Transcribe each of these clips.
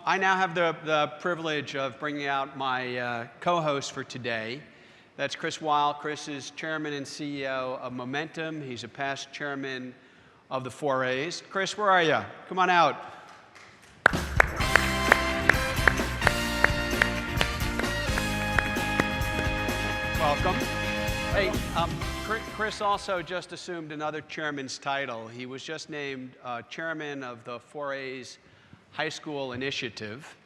I now have the privilege of bringing out my co-host for today. That's Chris Weil. Chris is chairman and CEO of Momentum. He's a past chairman of the 4A's. Chris, where are you? Come on out. Welcome. Hey, Chris also just assumed another chairman's title. He was just named chairman of the 4A's High School Initiative.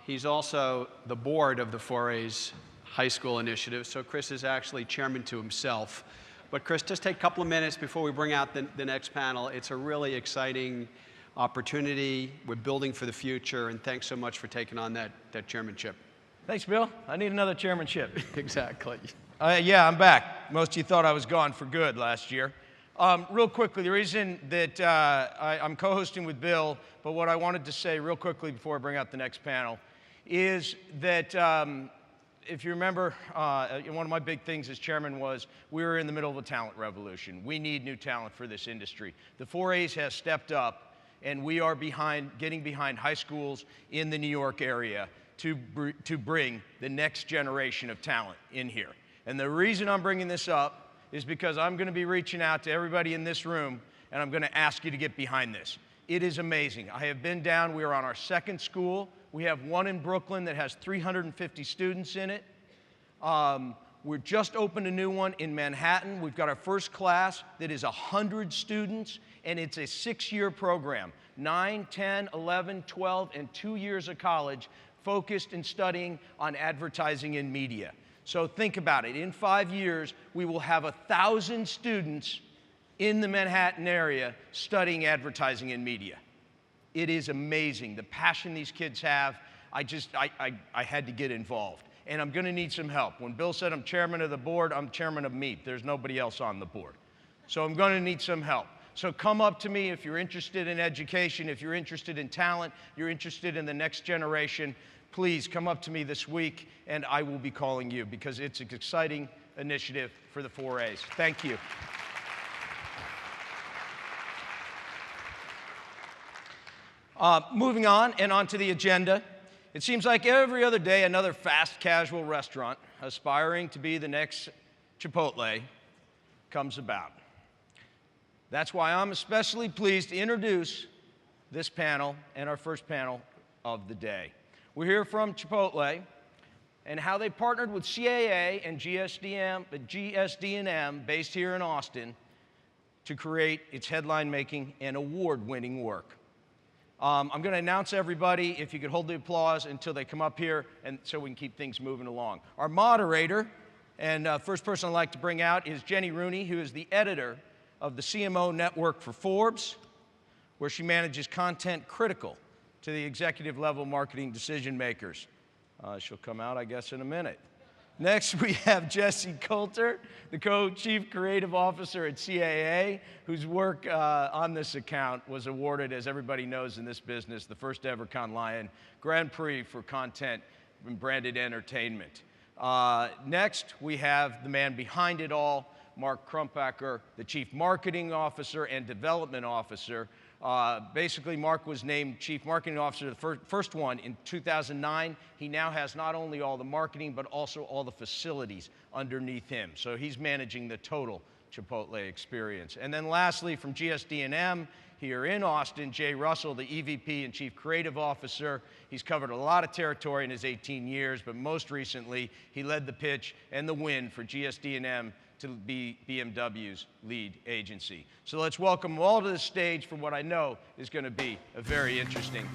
He's also the board of the 4A's High School Initiative, so Chris is actually chairman to himself. But Chris, just take a couple of minutes before we bring out the next panel. It's a really exciting opportunity. We're building for the future, and thanks so much for taking on that chairmanship. Thanks, Bill. I need another chairmanship. Exactly. Yeah, I'm back. Most of you thought I was gone for good last year. Real quickly, the reason that I'm co-hosting with Bill, but what I wanted to say real quickly before I bring out the next panel, is that if you remember, one of my big things as chairman was we were in the middle of a talent revolution. We need new talent for this industry. The 4A's has stepped up, and we are getting behind high schools in the New York area to bring the next generation of talent in here. And the reason I'm bringing this up is because I'm going to be reaching out to everybody in this room, and I'm going to ask you to get behind this. It is amazing. I have been down. We are on our second school. We have one in Brooklyn that has 350 students in it. We're just opened a new one in Manhattan. We've got our first class that is 100 students, and it's a 6-year program, 9, 10, 11, 12, and 2 years of college focused in studying on advertising and media. So think about it. In 5 years, we will have 1,000 students in the Manhattan area studying advertising and media. It is amazing, the passion these kids have. I had to get involved. And I'm going to need some help. When Bill said I'm chairman of the board, I'm chairman of me. There's nobody else on the board. So I'm going to need some help. So come up to me if you're interested in education, if you're interested in talent, you're interested in the next generation. Please come up to me this week, and I will be calling you because it's an exciting initiative for the 4A's. Thank you. Moving on and onto the agenda. It seems like every other day another fast casual restaurant aspiring to be the next Chipotle comes about. That's why I'm especially pleased to introduce this panel and our first panel of the day. We'll hear from Chipotle and how they partnered with CAA and GSD&M, based here in Austin, to create its headline-making and award-winning work. I'm going to announce everybody, if you could hold the applause until they come up here, and so we can keep things moving along. Our moderator, and first person I'd like to bring out is Jenny Rooney, who is the editor of the CMO Network for Forbes, where she manages content critical to the executive level marketing decision makers. She'll come out, I guess, in a minute. Next, we have Jesse Coulter, the co-chief creative officer at CAA, whose work on this account was awarded, as everybody knows in this business, the first ever Cannes Lion Grand Prix for content and branded entertainment. Next, we have the man behind it all, Mark Crumpacker, the chief marketing officer and development officer. Basically, Mark was named Chief Marketing Officer, the first one in 2009. He now has not only all the marketing, but also all the facilities underneath him. So he's managing the total Chipotle experience. And then lastly, from GSD&M here in Austin, Jay Russell, the EVP and Chief Creative Officer. He's covered a lot of territory in his 18 years, but most recently, he led the pitch and the win for GSD&M to be BMW's lead agency. So let's welcome them all to the stage for what I know is going to be a very interesting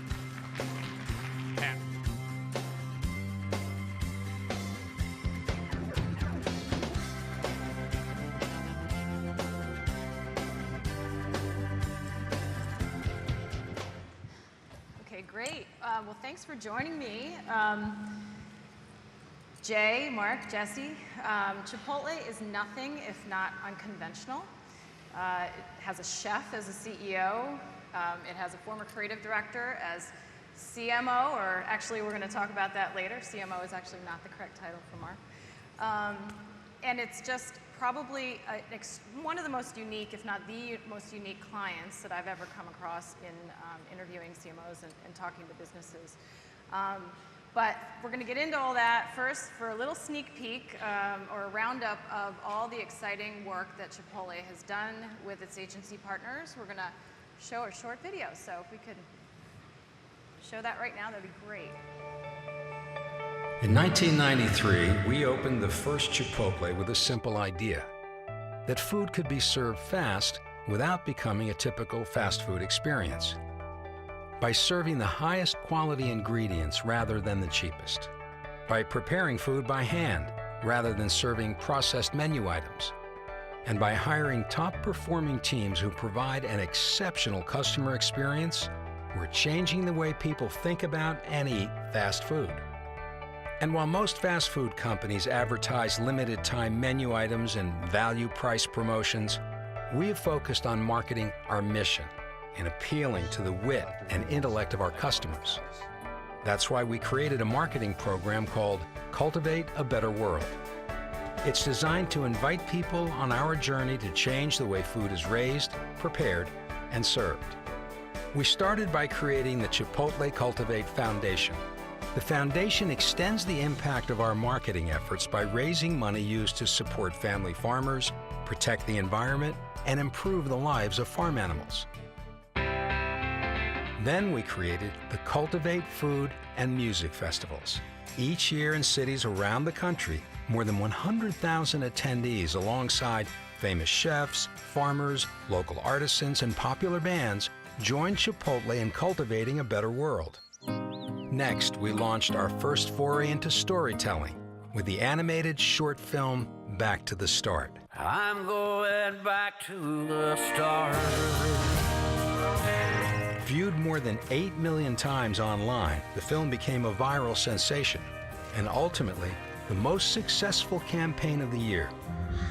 panel. Okay, great. Well, thanks for joining me. Jay, Mark, Jesse, Chipotle is nothing if not unconventional. It has a chef as a CEO. It has a former creative director as CMO, or actually we're going to talk about that later. CMO is actually not the correct title for Mark. And it's just probably one of the most unique, if not the most unique clients that I've ever come across in interviewing CMOs and talking to businesses. But we're going to get into all that. First, for a little sneak peek or a roundup of all the exciting work that Chipotle has done with its agency partners, we're going to show a short video. So if we could show that right now, that'd be great. In 1993, we opened the first Chipotle with a simple idea: that food could be served fast without becoming a typical fast food experience. By serving the highest quality ingredients rather than the cheapest. By preparing food by hand rather than serving processed menu items. And by hiring top-performing teams who provide an exceptional customer experience, we're changing the way people think about and eat fast food. And while most fast food companies advertise limited-time menu items and value price promotions, we have focused on marketing our mission and appealing to the wit and intellect of our customers. That's why we created a marketing program called Cultivate a Better World. It's designed to invite people on our journey to change the way food is raised, prepared, and served. We started by creating the Chipotle Cultivate Foundation. The foundation extends the impact of our marketing efforts by raising money used to support family farmers, protect the environment, and improve the lives of farm animals. Then we created the Cultivate Food and Music Festivals. Each year in cities around the country, more than 100,000 attendees alongside famous chefs, farmers, local artisans, and popular bands join Chipotle in cultivating a better world. Next, we launched our first foray into storytelling with the animated short film Back to the Start. I'm going back to the start. Viewed more than 8 million times online, the film became a viral sensation and ultimately the most successful campaign of the year.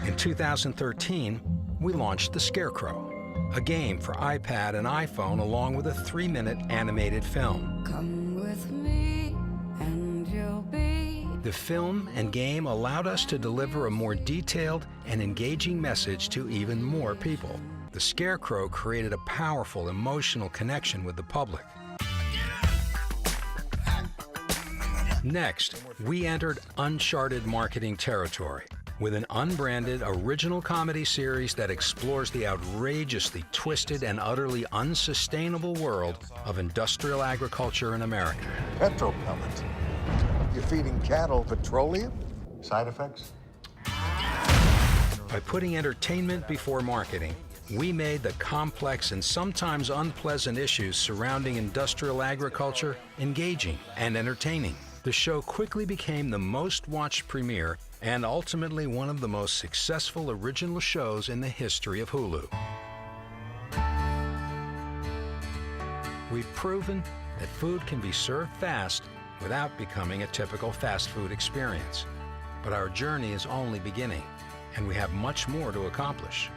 In 2013, we launched the SCARECROW, a game for iPad and iPhone along with a 3-minute animated film. Come with me and you'll be. The film and game allowed us to deliver a more detailed and engaging message to even more people. The SCARECROW created a powerful emotional connection with the public. Next, we entered uncharted marketing territory with an unbranded original comedy series that explores the outrageously twisted and utterly unsustainable world of industrial agriculture in America. Petropellet. You're feeding cattle petroleum? Side effects? By putting entertainment before marketing, we made the complex and sometimes unpleasant issues surrounding industrial agriculture engaging and entertaining. The show quickly became the most watched premiere and ultimately one of the most successful original shows in the history of Hulu. We've proven that food can be served fast without becoming a typical fast food experience. But our journey is only beginning, and we have much more to accomplish.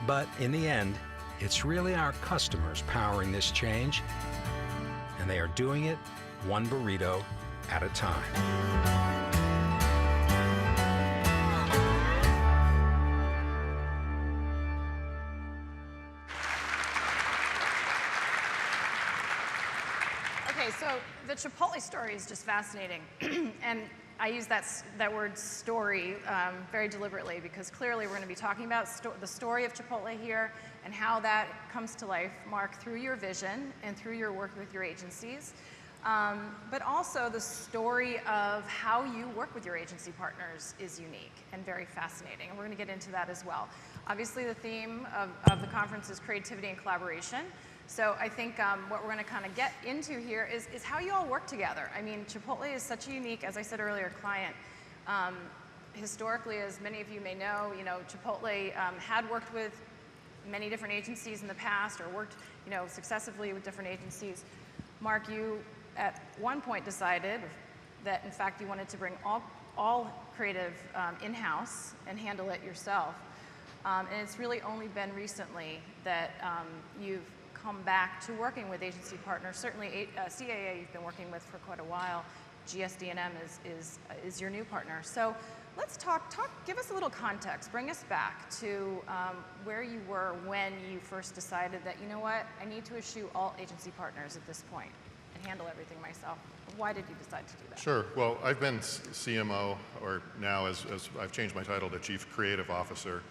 But in the end, it's really our customers powering this change, and they are doing it one burrito at a time. Okay, so the Chipotle story is just fascinating. And I use that word story very deliberately because clearly we're going to be talking about the story of Chipotle here and how that comes to life, Mark, through your vision and through your work with your agencies. But also the story of how you work with your agency partners is unique and very fascinating. And we're going to get into that as well. Obviously, the theme of the conference is creativity and collaboration. So I think what we're going to kind of get into here is how you all work together. I mean, Chipotle is such a unique, as I said earlier, client. Historically, as many of you may know, Chipotle had worked with many different agencies in the past or worked, successively with different agencies. Mark, you at one point decided that, in fact, you wanted to bring all creative in-house and handle it yourself. And it's really only been recently that you've come back to working with agency partners. Certainly CAA you've been working with for quite a while. GSD&M is your new partner. So let's give us a little context. Bring us back to where you were when you first decided that, you know what, I need to eschew all agency partners at this point and handle everything myself. Why did you decide to do that? Sure. Well, I've been CMO, or now as I've changed my title to Chief Creative Officer,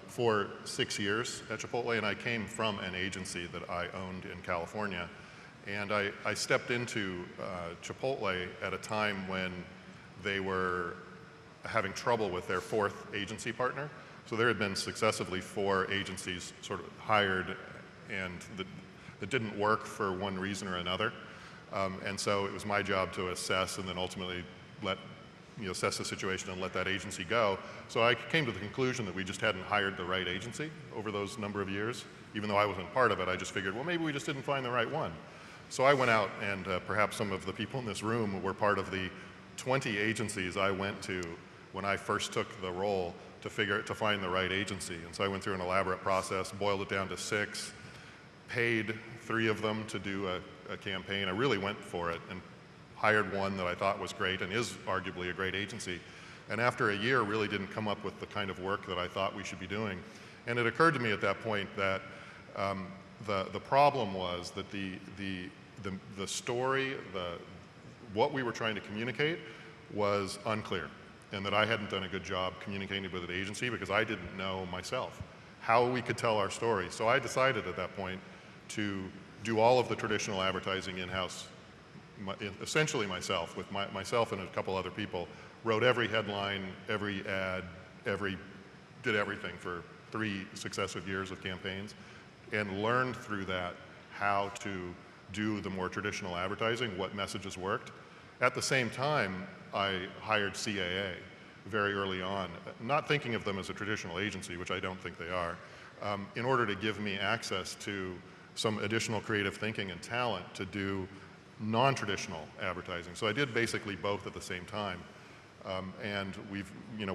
for 6 years at Chipotle, and I came from an agency that I owned in California. And I stepped into Chipotle at a time when they were having trouble with their fourth agency partner. So there had been successively 4 agencies sort of hired and that didn't work for one reason or another. And so it was my job to assess and then ultimately assess the situation and let that agency go. So I came to the conclusion that we just hadn't hired the right agency over those number of years. Even though I wasn't part of it, I just figured, well, maybe we just didn't find the right one. So I went out, and perhaps some of the people in this room were part of the 20 agencies I went to when I first took the role to find the right agency. And so I went through an elaborate process, boiled it down to 6, paid 3 of them to do a campaign. I really went for it and hired one that I thought was great and is arguably a great agency. And after a year, really didn't come up with the kind of work that I thought we should be doing. And it occurred to me at that point that the problem was that the story, what we were trying to communicate was unclear, and that I hadn't done a good job communicating with an agency because I didn't know myself how we could tell our story. So I decided at that point to do all of the traditional advertising in-house, essentially myself, with myself and a couple other people, wrote every headline, every ad, did everything for 3 successive years of campaigns, and learned through that how to do the more traditional advertising, what messages worked. At the same time, I hired CAA very early on, not thinking of them as a traditional agency, which I don't think they are, in order to give me access to some additional creative thinking and talent to do non-traditional advertising. So I did basically both at the same time. And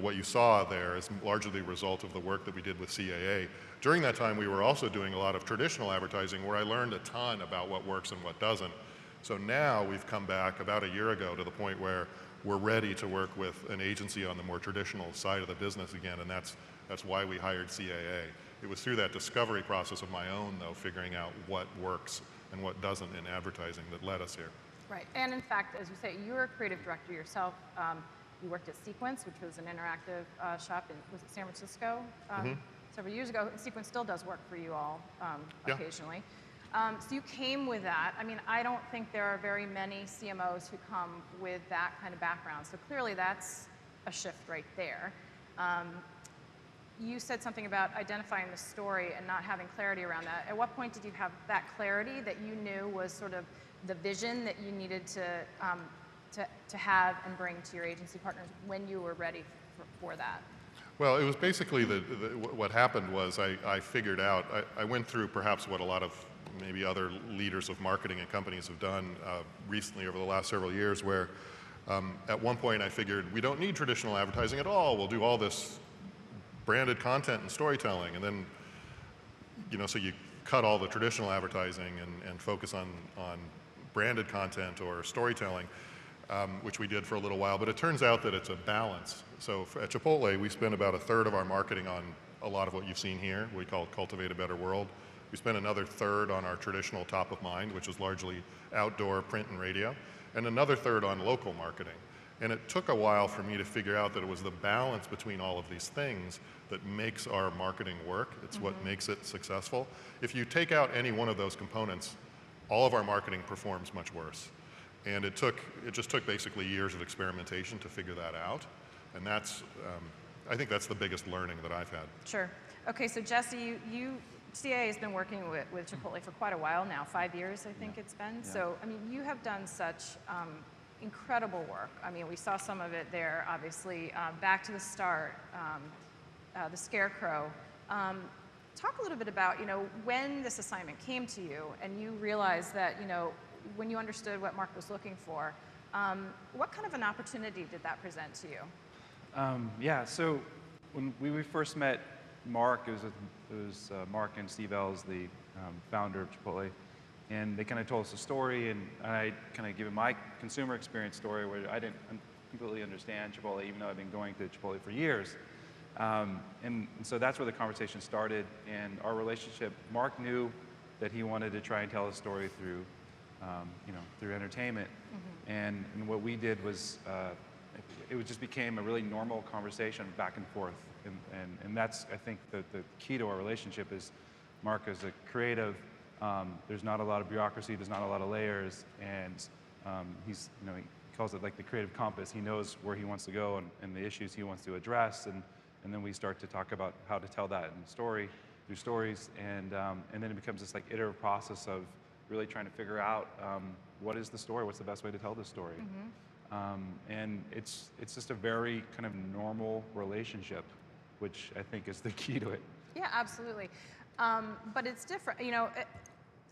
what you saw there is largely the result of the work that we did with CAA. During that time, we were also doing a lot of traditional advertising where I learned a ton about what works and what doesn't. So now we've come back about a year ago to the point where we're ready to work with an agency on the more traditional side of the business again, and that's why we hired CAA. It was through that discovery process of my own, though, figuring out what works and what doesn't in advertising that led us here. Right, and in fact, as you say, you're a creative director yourself. You worked at Sequence, which was an interactive shop in, was it San Francisco? Several years ago. Sequence still does work for you all occasionally. So you came with that. I mean, I don't think there are very many CMOs who come with that kind of background. So clearly that's a shift right there. You said something about identifying the story and not having clarity around that. At what point did you have that clarity that you knew was sort of the vision that you needed to have and bring to your agency partners when you were ready for that? Well, it was basically what happened was I figured out, I went through perhaps what a lot of maybe other leaders of marketing and companies have done recently over the last several years, where at one point I figured we don't need traditional advertising at all. We'll do all this branded content and storytelling, and then, so you cut all the traditional advertising and focus on branded content or storytelling, which we did for a little while. But it turns out that it's a balance. So at Chipotle, we spend about 1/3 of our marketing on a lot of what you've seen here. We call it Cultivate a Better World. We spend another 1/3 on our traditional top of mind, which is largely outdoor, print, and radio, and another 1/3 on local marketing. And it took a while for me to figure out that it was the balance between all of these things that makes our marketing work. It's what makes it successful. If you take out any one of those components, all of our marketing performs much worse. And it just took basically years of experimentation to figure that out. And I think that's the biggest learning that I've had. Sure. Okay, so Jesse, CAA has been working with Chipotle for quite a while now, 5 years I think it's been. Yeah. So, I mean, you have done such incredible work. I mean, we saw some of it there, obviously. Back to the Start, the SCARECROW. Talk a little bit about, when this assignment came to you and you realized that, when you understood what Mark was looking for, what kind of an opportunity did that present to you? So when we first met Mark, it was Mark and Steve Ells, the founder of Chipotle, And they kind of told us a story, and I kind of given my consumer experience story where I didn't completely understand Chipotle, even though I've been going to Chipotle for years. And so that's where the conversation started, and our relationship, Mark knew that he wanted to try and tell a story through, through entertainment. And what we did was, it just became a really normal conversation back and forth. And that's, I think, the key to our relationship is Mark is a creative. There's not a lot of bureaucracy, there's not a lot of layers, and he's, he calls it like the creative compass. He knows where he wants to go and the issues he wants to address, and then we start to talk about how to tell that in the story, through stories, and then it becomes this like iterative process of really trying to figure out what is the story, what's the best way to tell this story. And it's just a very kind of normal relationship, which I think is the key to it. Yeah, absolutely. But it's different,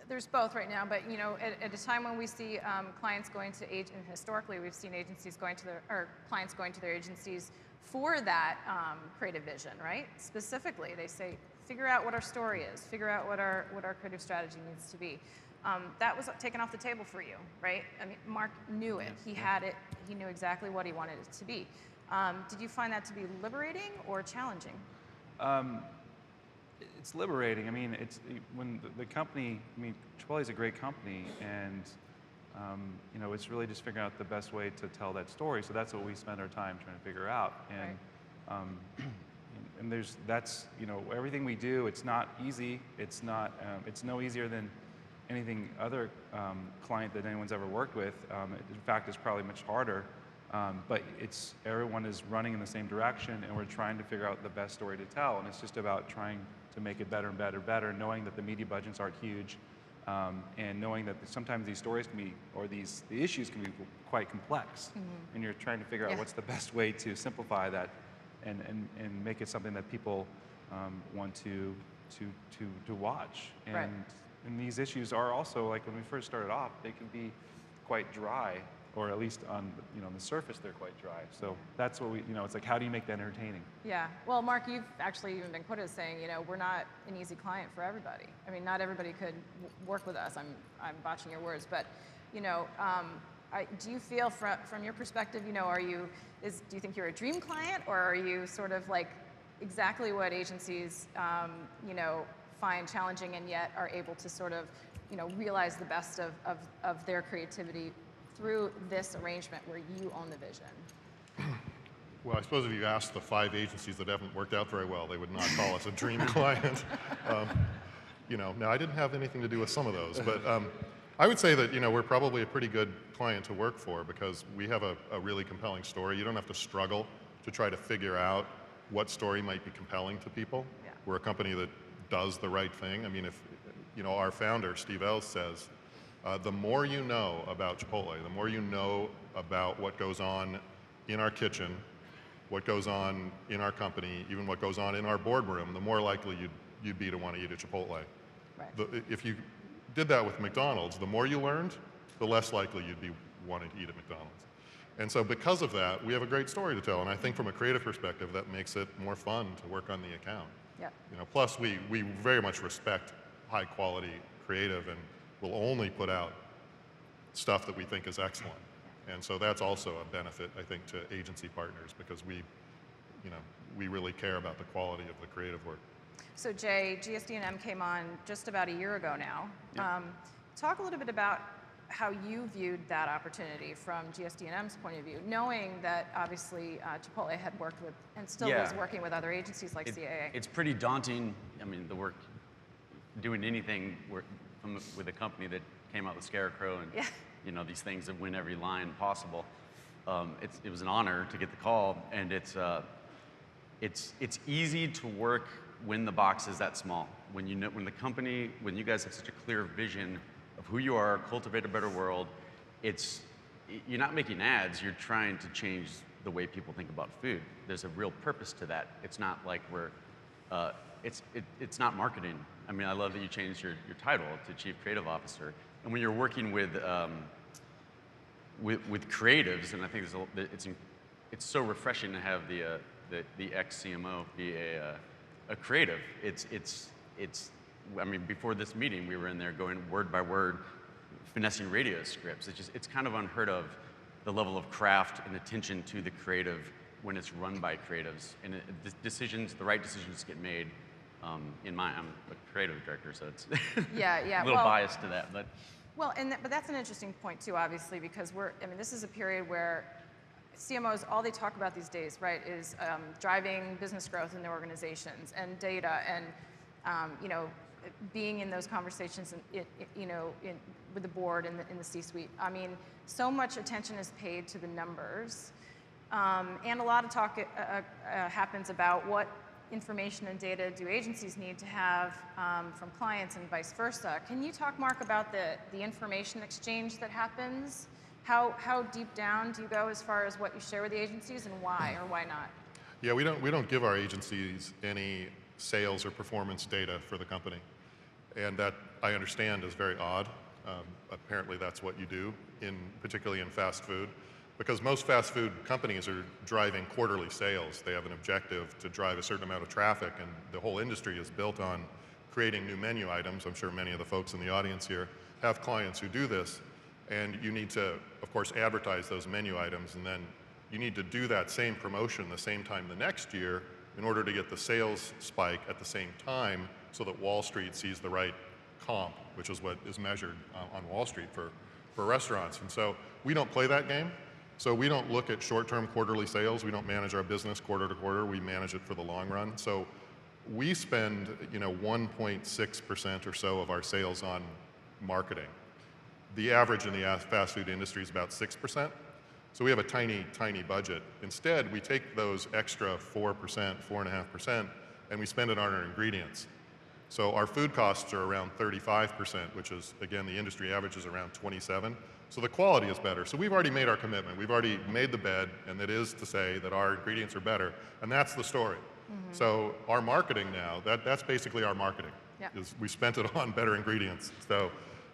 there's both right now, but at a time when we see clients going to and historically we've seen agencies going to or clients going to their agencies for that creative vision, right? Specifically, they say, figure out what our story is, figure out what our creative strategy needs to be. That was taken off the table for you, right? I mean, Mark knew it. He had it. He knew exactly what he wanted it to be. Did you find that to be liberating or challenging? It's liberating. I mean, when the company, Chipotle is a great company, and it's really just figuring out the best way to tell that story. So that's what we spend our time trying to figure out. And right. And that's everything we do. It's not easy. It's not. It's no easier than anything other client that anyone's ever worked with. In fact, it's probably much harder. But everyone is running in the same direction, and we're trying to figure out the best story to tell. And it's just about trying to make it better and better and better, knowing that the media budgets aren't huge, and knowing that sometimes these stories can be, or the issues can be quite complex. And you're trying to figure out what's the best way to simplify that and make it something that people want to watch. And, right. and these issues are also, like when we first started off, they can be quite dry, or at least on the surface they're quite dry. So that's what it's like, how do you make that entertaining? Yeah. Well, Mark, you've actually even been quoted as saying, we're not an easy client for everybody. I mean, not everybody could work with us. I'm botching your words, but do you feel from your perspective, do you think you're a dream client, or are you sort of like exactly what agencies find challenging and yet are able to sort of realize the best of their creativity through this arrangement where you own the vision? Well, I suppose if you asked the 5 agencies that haven't worked out very well, they would not call us a dream client. Now I didn't have anything to do with some of those, but I would say that we're probably a pretty good client to work for because we have a really compelling story. You don't have to struggle to try to figure out what story might be compelling to people. Yeah. We're a company that does the right thing. I mean, if our founder, Steve Ells, says, the more you know about Chipotle, the more you know about what goes on in our kitchen, what goes on in our company, even what goes on in our boardroom, the more likely you'd be to want to eat at Chipotle. Right. If you did that with McDonald's, the more you learned, the less likely you'd be wanting to eat at McDonald's. And so because of that, we have a great story to tell. And I think from a creative perspective, that makes it more fun to work on the account. Yeah. Plus we very much respect high quality creative and will only put out stuff that we think is excellent. And so that's also a benefit, I think, to agency partners because we really care about the quality of the creative work. So Jay, GSD&M came on just about a year ago now. Yeah. Talk a little bit about how you viewed that opportunity from GSD&M's point of view, knowing that obviously Chipotle had worked with and still is working with other agencies like CAA. It's pretty daunting. I mean, the work, doing anything with a company that came out with SCARECROW and these things that win every line possible. It was an honor to get the call, and it's easy to work when the box is that small. When you guys have such a clear vision of who you are, cultivate a better world, you're not making ads, you're trying to change the way people think about food. There's a real purpose to that. It's not like it's not marketing. I mean, I love that you changed your title to Chief Creative Officer. And when you're working with creatives, and I think it's so refreshing to have the ex-CMO be a creative. I mean, before this meeting, we were in there going word by word, finessing radio scripts. It's kind of unheard of, the level of craft and attention to the creative when it's run by creatives. And the right decisions get made. I'm a creative director, so it's Yeah. a little biased to that. But Well, but that's an interesting point too, obviously, because this is a period where CMOs, all they talk about these days, right, is driving business growth in their organizations and data and, being in those conversations, with the board and in the C-suite. I mean, so much attention is paid to the numbers, and a lot of talk happens about what information and data do agencies need to have from clients and vice versa. Can you talk, Mark, about the information exchange that happens? How deep down do you go as far as what you share with the agencies, and why or why not? Yeah, we don't give our agencies any sales or performance data for the company. And that, I understand, is very odd. Apparently that's what you do, particularly in fast food, because most fast food companies are driving quarterly sales. They have an objective to drive a certain amount of traffic, and the whole industry is built on creating new menu items. I'm sure many of the folks in the audience here have clients who do this, and you need to, of course, advertise those menu items, and then you need to do that same promotion the same time the next year in order to get the sales spike at the same time so that Wall Street sees the right comp, which is what is measured on Wall Street for restaurants. And so we don't play that game. So we don't look at short-term quarterly sales. We don't manage our business quarter to quarter. We manage it for the long run. So we spend 1.6% or so of our sales on marketing. The average in the fast food industry is about 6%. So we have a tiny, tiny budget. Instead, we take those extra 4%, 4.5%, and we spend it on our ingredients. So our food costs are around 35%, which is, again, the industry average is around 27%. So the quality is better. So we've already made our commitment. We've already made the bed, and that is to say that our ingredients are better, and that's the story. Mm-hmm. So our marketing now, that's basically our marketing. Yeah. Is we spent it on better ingredients. So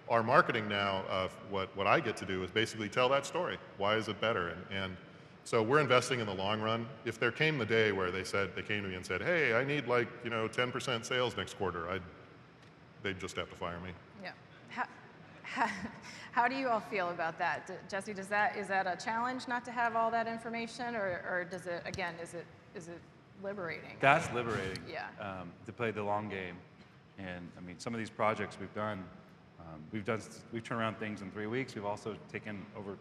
our marketing now, what I get to do is basically tell that story. Why is it better? And so we're investing in the long run. If there came the day where they came to me and said, hey, I need 10% sales next quarter, they'd just have to fire me. Yeah. How do you all feel about that? Jesse, is that a challenge not to have all that information, or does it, again, is it liberating? That's liberating. Yeah. To play the long game. And I mean, some of these projects we've done, we've turned around things in 3 weeks. We've also taken over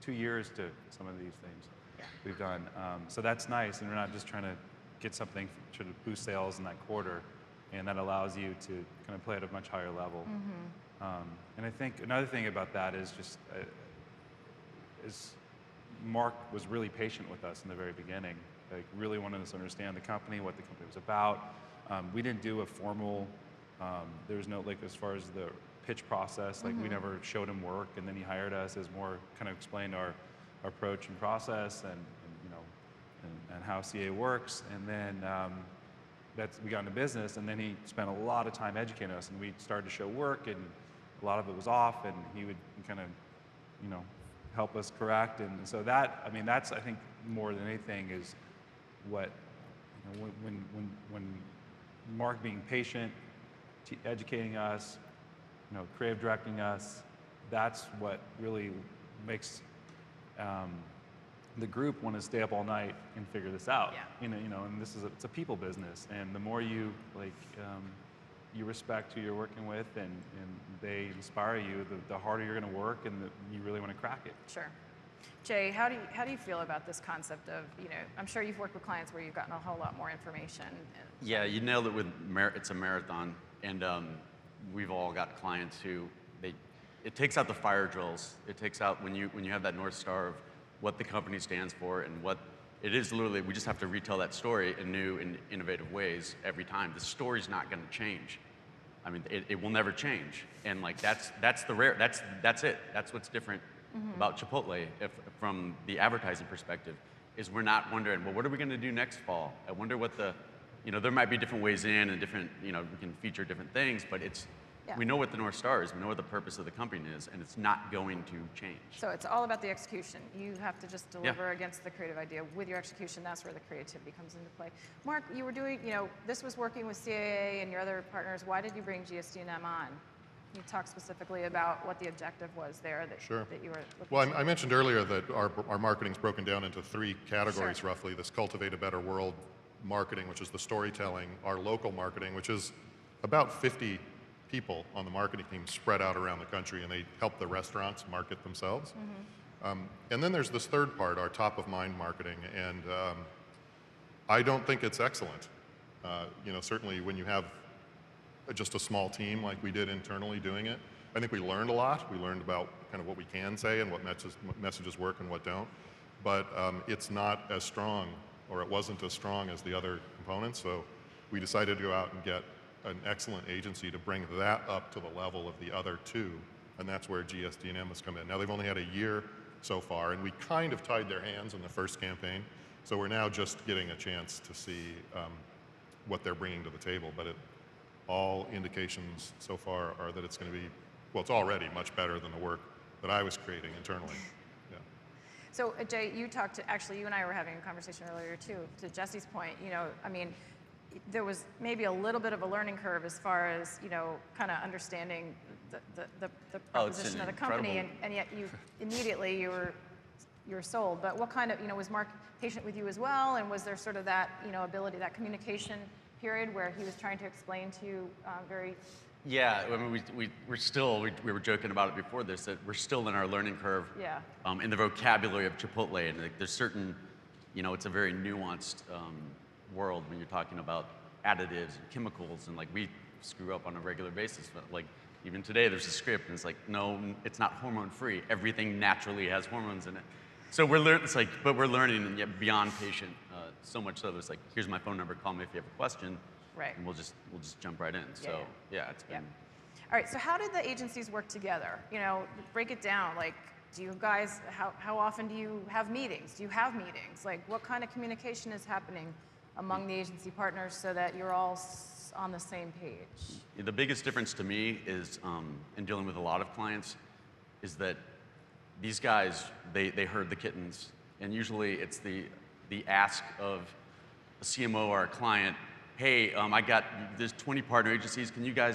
2 years to some of these things we've done. So that's nice, and we're not just trying to get something to boost sales in that quarter, and that allows you to kind of play at a much higher level. Mm-hmm. And I think another thing about that is just Mark was really patient with us in the very beginning, like really wanted us to understand the company, what the company was about. We didn't do a formal, there was no, as far as the pitch process, we never showed him work, and then he hired us as more kind of explained our approach and process and how CA works, and then we got into business, and then he spent a lot of time educating us, and we started to show work, and a lot of it was off, and he would kind of help us correct, and so that's I think more than anything is what when Mark being patient, educating us, creative directing us, that's what really makes the group want to stay up all night and figure this out. Yeah. And it's a people business, and the more you you respect who you're working with, and they inspire you, the harder you're going to work, and you really want to crack it. Sure. Jay, how do you feel about this concept of, I'm sure you've worked with clients where you've gotten a whole lot more information. Yeah, you nailed it with it's a marathon, and we've all got clients who it takes out the fire drills. It takes out when you have that North Star of what the company stands for, and what it is. Literally, we just have to retell that story in new and innovative ways every time. The story's not going to change. I mean, it will never change, and that's it. That's what's different about Chipotle from the advertising perspective, is we're not wondering, well, what are we going to do next fall? I wonder what there might be different ways in, and different, we can feature different things, but Yeah. we know what the North Star is, we know what the purpose of the company is, and it's not going to change. So it's all about the execution. You have to just deliver against the creative idea. With your execution, that's where the creativity comes into play. Mark, you were doing, this was working with CAA and your other partners. Why did you bring GSD&M on? Can you talk specifically about what the objective was there that, that you were looking Well, I mentioned earlier that our marketing's broken down into 3 categories Sure. roughly. This Cultivate a Better World marketing, which is the storytelling, our local marketing, which is about 50 people on the marketing team spread out around the country, and they help the restaurants market themselves. And then there's this third part, our top-of-mind marketing, and I don't think it's excellent. Certainly when you have just a small team like we did internally doing it, I think we learned a lot. We learned about kind of what we can say and what messages work and what don't. But it's not as strong, or it wasn't as strong as the other components, so we decided to go out and get an excellent agency to bring that up to the level of the other 2, and that's where GSD&M has come in. Now, they've only had a year so far, and we kind of tied their hands in the first campaign, so we're now just getting a chance to see what they're bringing to the table, but all indications so far are that it's going to be, well, it's already much better than the work that I was creating internally. Yeah. So, Jay, you and I were having a conversation earlier too, to Jesse's point, I mean, there was maybe a little bit of a learning curve as far as, kind of understanding the proposition of the company, and yet you were sold. But what kind of, was Mark patient with you as well, and was there sort of that, ability, that communication period where he was trying to explain to you very... Yeah, I mean, we were joking about it before this, that we're still in our learning curve in the vocabulary of Chipotle, and there's certain, it's a very nuanced world when you're talking about additives and chemicals, and like we screw up on a regular basis, but like even today there's a script and it's like, no, it's not hormone free. Everything naturally has hormones in it. So we're learning, and yet beyond patient, so much so that it's like, here's my phone number, call me if you have a question. Right. And we'll just jump right in. So it's been. All right, so how did the agencies work together? Break it down. Like, do you guys, how often do you have meetings? Do you have meetings? Like, what kind of communication is happening among the agency partners so that you're all on the same page? The biggest difference to me is, in dealing with a lot of clients, is that these guys, they herd the kittens, and usually it's the ask of a CMO or a client, hey, there's 20 partner agencies, can you kind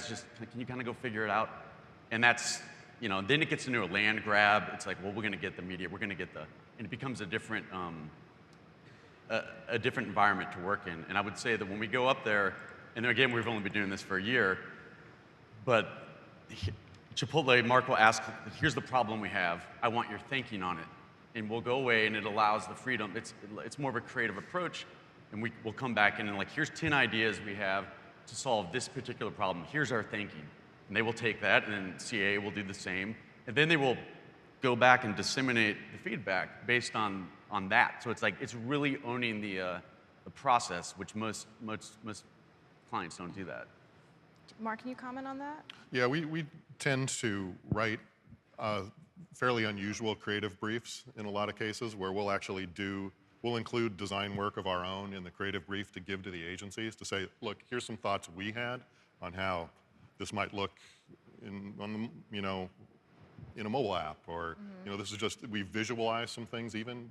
of go figure it out? And that's, then it gets into a land grab. It's like, well, we're gonna get the media, and it becomes a different environment to work in. And I would say that when we go up there, and then again, we've only been doing this for a year, but Chipotle, Mark will ask, here's the problem we have, I want your thinking on it. And we'll go away, and it allows the freedom. It's more of a creative approach, and we'll come back in and like, here's 10 ideas we have to solve this particular problem. Here's our thinking. And they will take that, and then CA will do the same. And then they will go back and disseminate the feedback based on that. So it's like, it's really owning the process, which most clients don't do that. Mark, can you comment on that? Yeah, we tend to write fairly unusual creative briefs in a lot of cases, where we'll include design work of our own in the creative brief to give to the agencies to say, look, here's some thoughts we had on how this might look in a mobile app, or this is just, we visualize some things even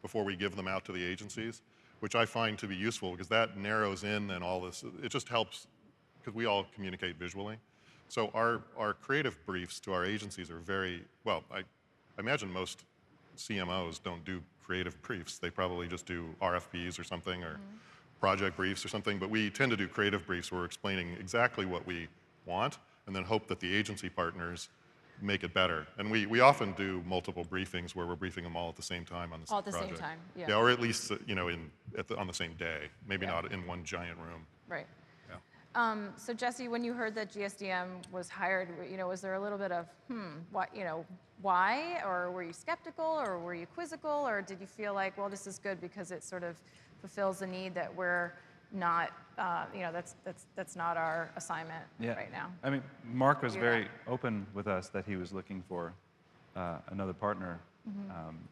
before we give them out to the agencies, which I find to be useful because that narrows in then all this. It just helps because we all communicate visually. So our creative briefs to our agencies are very, well, I imagine most CMOs don't do creative briefs. They probably just do RFPs or something, or project briefs or something, but we tend to do creative briefs where we're explaining exactly what we want and then hope that the agency partners make it better. And we often do multiple briefings where we're briefing them all at the same time on the all at the project. same time, yeah. Or at least on the same day, maybe not in one giant room. Right. Yeah. So Jesse, when you heard that GSD&M was hired, was there a little bit of, what, why? Or were you skeptical, or were you quizzical, or did you feel like, well, this is good because it sort of fulfills the need that we're not, that's not our assignment right now? I mean, Mark was very open with us that he was looking for another partner,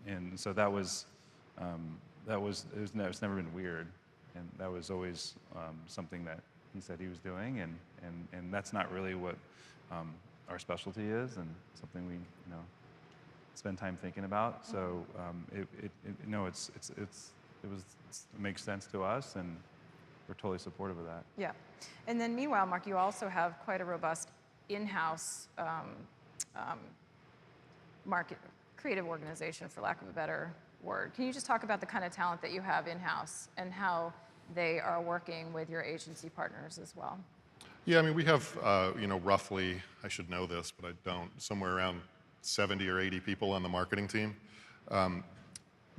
and so it's never been weird, and that was always something that he said he was doing, and that's not really what our specialty is, and something we spend time thinking about. So it makes sense to us, and we're totally supportive of that. Yeah. And then meanwhile, Mark, you also have quite a robust in-house market creative organization, for lack of a better word. Can you just talk about the kind of talent that you have in-house and how they are working with your agency partners as well? Yeah, I mean, we have, roughly, I should know this, but I don't, somewhere around 70 or 80 people on the marketing team.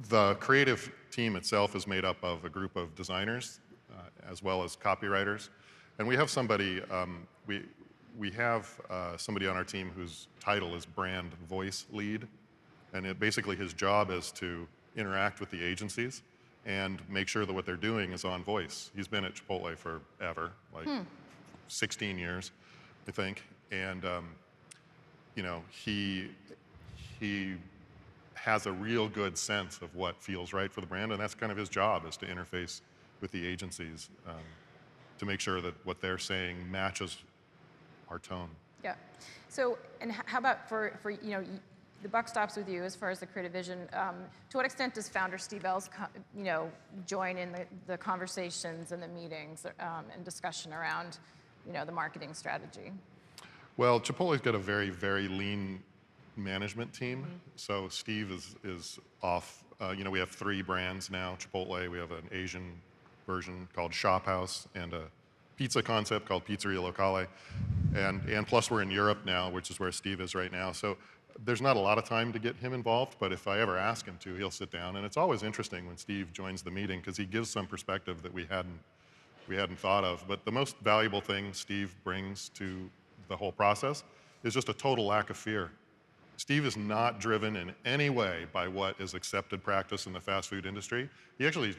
The creative team itself is made up of a group of designers as well as copywriters. And we have somebody, we have somebody on our team whose title is brand voice lead. And basically his job is to interact with the agencies and make sure that what they're doing is on voice. He's been at Chipotle forever, like 16 years, I think. And he has a real good sense of what feels right for the brand, and that's kind of his job, is to interface with the agencies to make sure that what they're saying matches our tone. Yeah. So, and how about for the buck stops with you as far as the creative vision. To what extent does founder Steve Ells, join in the conversations and the meetings and discussion around, the marketing strategy? Well, Chipotle's got a very, very lean management team. So Steve is off. We have 3 brands now. Chipotle, we have an Asian version called Shop House, and a pizza concept called Pizzeria Locale. And plus we're in Europe now, which is where Steve is right now. So there's not a lot of time to get him involved, but if I ever ask him to, he'll sit down. And it's always interesting when Steve joins the meeting because he gives some perspective that we hadn't thought of. But the most valuable thing Steve brings to the whole process is just a total lack of fear. Steve is not driven in any way by what is accepted practice in the fast food industry. He actually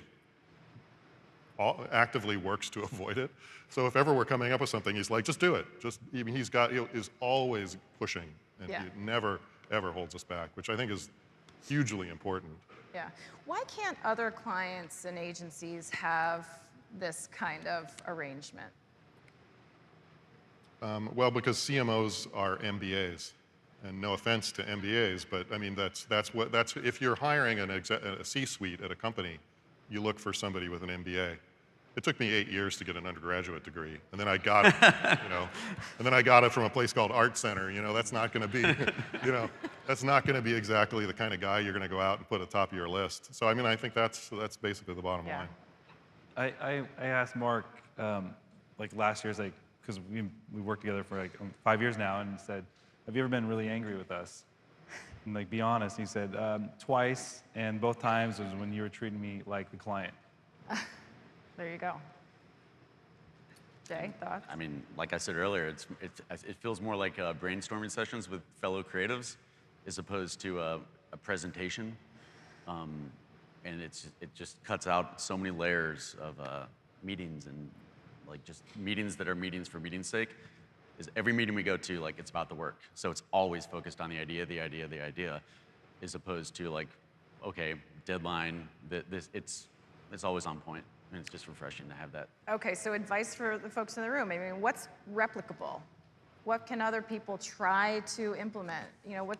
actively works to avoid it. So if ever we're coming up with something, he's like, just do it. He is always pushing, and he never, ever holds us back, which I think is hugely important. Yeah. Why can't other clients and agencies have this kind of arrangement? Well, because CMOs are MBAs, and no offense to MBAs, but I mean that's if you're hiring a C-suite at a company, you look for somebody with an MBA. It took me 8 years to get an undergraduate degree, and then I got it, and then I got it from a place called Art Center. That's not going to be, that's not going to be exactly the kind of guy you're going to go out and put at the top of your list. So I mean, I think that's basically the bottom line. I asked Mark, last year, because we worked together for 5 years now, and said, have you ever been really angry with us? And be honest. And he said, twice, and both times was when you were treating me like the client. There you go. Jay, thoughts? I mean, like I said earlier, it feels more like brainstorming sessions with fellow creatives as opposed to a presentation. And it just cuts out so many layers of meetings, and just meetings that are meetings for meeting's sake. Is every meeting we go to, it's about the work. So it's always focused on the idea, as opposed to okay, deadline, it's always on point. And it's just refreshing to have that. Okay, so advice for the folks in the room. I mean, what's replicable? What can other people try to implement? What's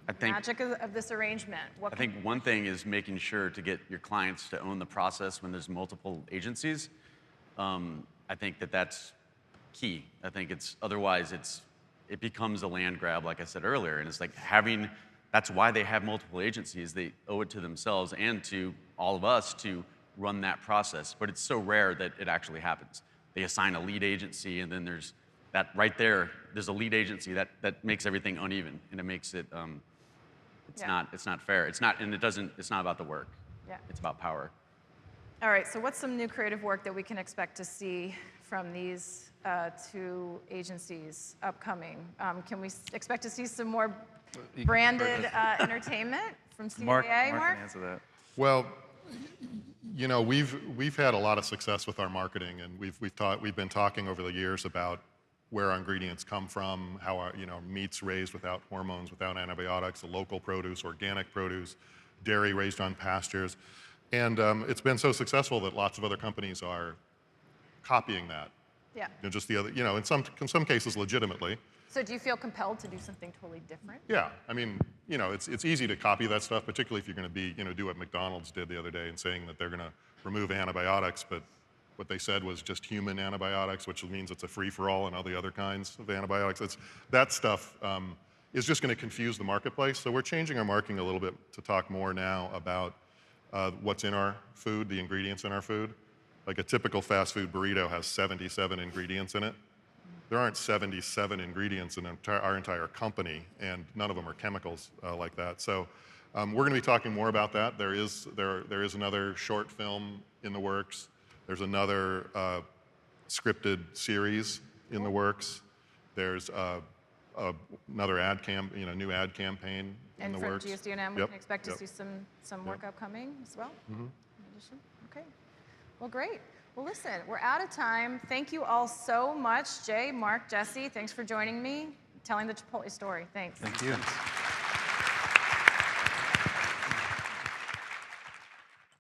the magic of this arrangement? I think one thing is making sure to get your clients to own the process when there's multiple agencies. I think that's key. I think otherwise it becomes a land grab, like I said earlier, and it's that's why they have multiple agencies. They owe it to themselves and to all of us to run that process, but it's so rare that it actually happens. They assign a lead agency, and then there's that right there. There's a lead agency that makes everything uneven, and it makes it it's not fair. It's not about the work. Yeah. It's about power. All right. So what's some new creative work that we can expect to see from these 2 agencies upcoming? Can we expect to see some more branded entertainment from CAA? Mark can answer that. Well, we've had a lot of success with our marketing, and we've been talking over the years about where our ingredients come from, how our meat's raised without hormones, without antibiotics, the local produce, organic produce, dairy raised on pastures, and it's been so successful that lots of other companies are copying that. Yeah. Just the other, in some cases legitimately. So do you feel compelled to do something totally different? Yeah, I mean, it's easy to copy that stuff, particularly if you're going to do what McDonald's did the other day in saying that they're going to remove antibiotics, but what they said was just human antibiotics, which means it's a free-for-all and all the other kinds of antibiotics. That stuff is just going to confuse the marketplace. So we're changing our marketing a little bit to talk more now about what's in our food, the ingredients in our food. Like a typical fast food burrito has 77 ingredients in it. There aren't 77 ingredients in our entire company, and none of them are chemicals like that. So we're going to be talking more about that. There is another short film in the works. There's another scripted series in the works. There's another new ad campaign in the works. And for GSD&M, we can expect to see some work upcoming as well? Mm-hmm. In addition? Okay. Well, great. Well, listen, we're out of time. Thank you all so much. Jay, Mark, Jesse, thanks for joining me, telling the Chipotle story. Thanks. Thank you.